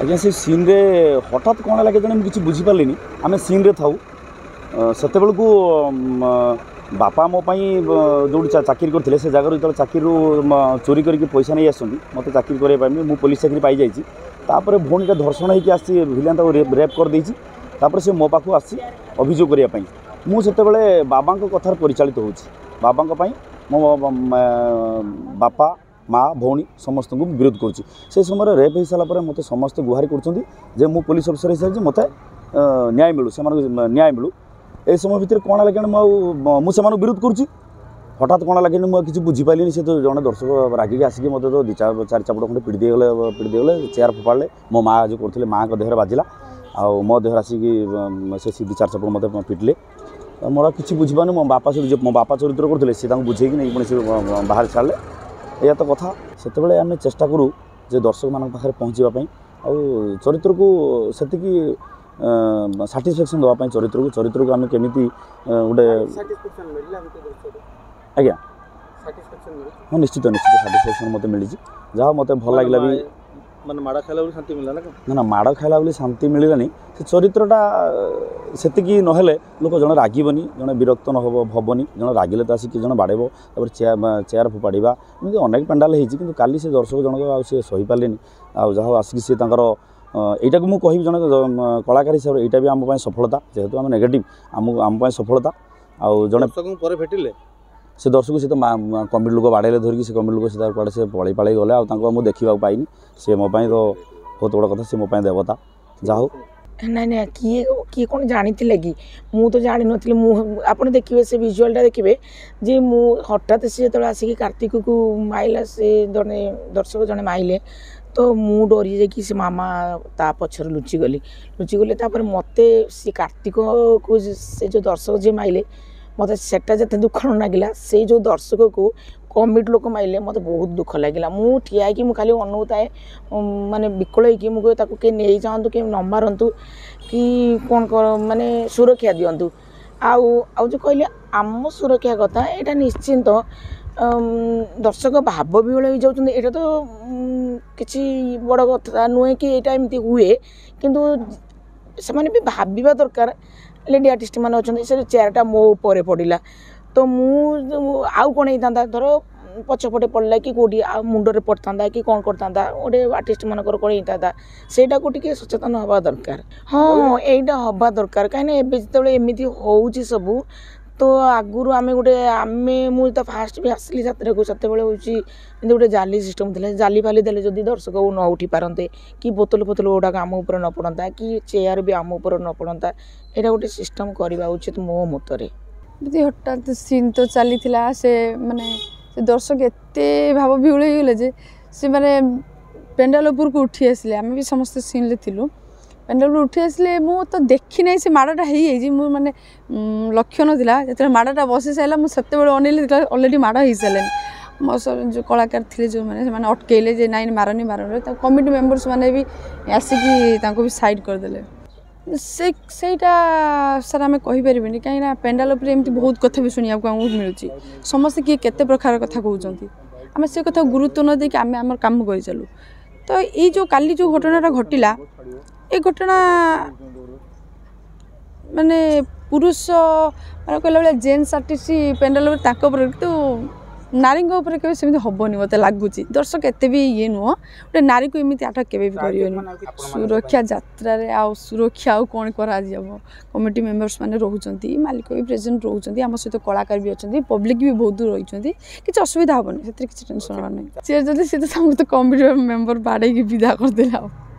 आज्ञा से सीन रे हठात कौन लगे जन किसी बुझीपारे आम सीन रे थाऊ से बेलू बापा मोपाई जो चाकरी करते से जगह जो चाकरी चोरी करके पैसा नहीं आसती मत चाकरी करने मुझे पुलिस चाकरी पाई जाइए तापर भौणीटा धर्षण होकर आसी भिलियान रेप कर देती से मो पाखु आसी अभियोग करने मुझे बाबा कथार परिचालित हो बाबा मो बापा माँ भौणी समस्त को विरोध करुँच से समय रेप हो सारापर मत समस्त गुहारी कर मु पुलिस अफिसर हिसाब से मत न्याय मिलू से न्याय मिलू ए समय भितर कौन लगे मुझे विरोध करुँच हठात कौन लगे मुझे किसी बुझीपारे से तो जड़े दर्शक रागिक आसिक मत तो चार चापड़ खंडे पिटिदेगले चेयर फोपाड़े मो माँ जो करते माँ का देहर बाजिला आउ मो देहर आसिक से सीधी चार चापड़ मत पिटिले मोर किसी बुझीपारे मो बापा चरित्र करते से बुझे नहीं पुणी से बाहर छाड़े या तो कथा से आम चेष्टा करूँ जे दर्शक मान पाखे पहुँचापी आ चरित्र को से साटिस्फैक्शन देवाई चरित्र को आम केमी गोटे आज्ञा हाँ निश्चित निश्चित साटिस्फैक्शन मत मिली जहाँ मत भल लगे भी माने माड़ खाइला बोली शांति मिलला ना ना माड़ खाइला बोली शांति मिललानी से चरित्रटा सेतिकी नहेले लोक जन रागबनी जन विरक्त नहबनी जन रागिले तो आसिक जन बाड़ेब चेयर फोपाड़ा एमती अनेक पेंडाल होती काली से दर्शक जनक से सही पारे आ जहाँ आसिक सी यटा को मुझे कह जन कलाकार हिसाब से यहाँ भी आम सफलता जेहेतु आम नेगेटिव आम सफलता आउ जन भेटिले से दर्शक से तो कमिटी लोक बाड़े धरिकी से कमिटी लोक से कड़े से पलि पाले गले मुझे देखा पाइनि सी मो तो बहुत बड़ा कथा सी मो देवता जा हो ना ना किए किए कौन जानी कि मु तो जानी नी आप देखिए से विजुआलटा देखिए जे मु हठात से जो आसिक कार्तिक को माइला से जड़े दर्शक जड़े माइले तो मु डरी जाकि से मामा ता पछर लुचिगली मत सी कार्तिक को से जो दर्शक जे माइले मत सेटा जिते दुख न लगे से जो दर्शक को कमिटी लोक माइले मत बहुत दुख लगे मु ठिया कि खाली अनुताए माने विकल होगी मुझे किए नहीं जातु कि न मारतु कि कौन कर माने सुरक्षा दिंतु आउ जो कहले आम सुरक्षा कथा यहाँ निश्चिंत दर्शक भाव विहल हो जाऊँ यहाँ तो किसी बड़ कथा नुहे कि यहाँ एमती हुए किंतु से भी भाविबा दरकार लेडी आर्टिस्ट मैंने अच्छा से चेयरटा मो ऊपर पड़ा तो मु आउ कौन होता धर पछपटे पड़ला कि कौटी मुंडे पड़ता कि कौन करता गोटे आर्टिस्ट मानकर कौन होता से सचेतन हवा दरकार हाँ यहीटा हवा दरकार कहीं जो एमती हो सबू तो आगुरी आम गोटे आम मुझे फास्ट भी आसली जात्रा को से गोटे जाली सिस्टम थी जाली फाली देले जदि दर्शक न उठी पारते कि बोतल फोतल गुड़ाक आम उपर न पड़ता कि चेयर भी आम उपर न पड़ता यहाँ गोटे सिस्टम करवा उचित मो मतरे हठात सीन तो चली से माने से दर्शक एत भाव विहुल होगले जे से माने पेंडाल उपर को उठी आसिले आम भी समस्त सीन थिलु पेंडाल उठी आसिले मु तो देखी ना से माड़टा हो माने लक्ष्य नाला जो माड़टा बसी सारा मुझे अनेल अलरेडी माड़ हो सारे मो जो कलाकार थे जो मैंने अटकेले जे नाइन मारनी मारनी कमिटी मेम्बर्स मैंने भी आसिक भी साइड करदे सेटा सर आम कहीपर कहीं पेंडाल एमती बहुत कथा भी शुणा को मिलूँ समस्त किए केते प्रकार कथा कहते आम से कथा गुरुत्व न देक आम आम कम कर चलू तो ये जो काली जो घटनाटा घटला ये घटना माने पुरुष माने कहला बेले जेन्स आर्टिस्ट पेंडाल तो नारी के सेमती हेनी मत लगुच दर्शक एत भी ये नुह गोटे नारी को एमती आटक के सुरक्षा यात्रा आ सुरक्षा आउ कौन कर कमिटी मेम्बर्स मैंने रोच मालिक भी प्रेजेंट रोच आम सहित कलाकार भी अच्छा पब्लिक भी बहुत रही किसी असुविधा हेनी से किसी टेंशन नहीं सी जब सी तो कमिटी मेम्बर बाड़े विदा करदे।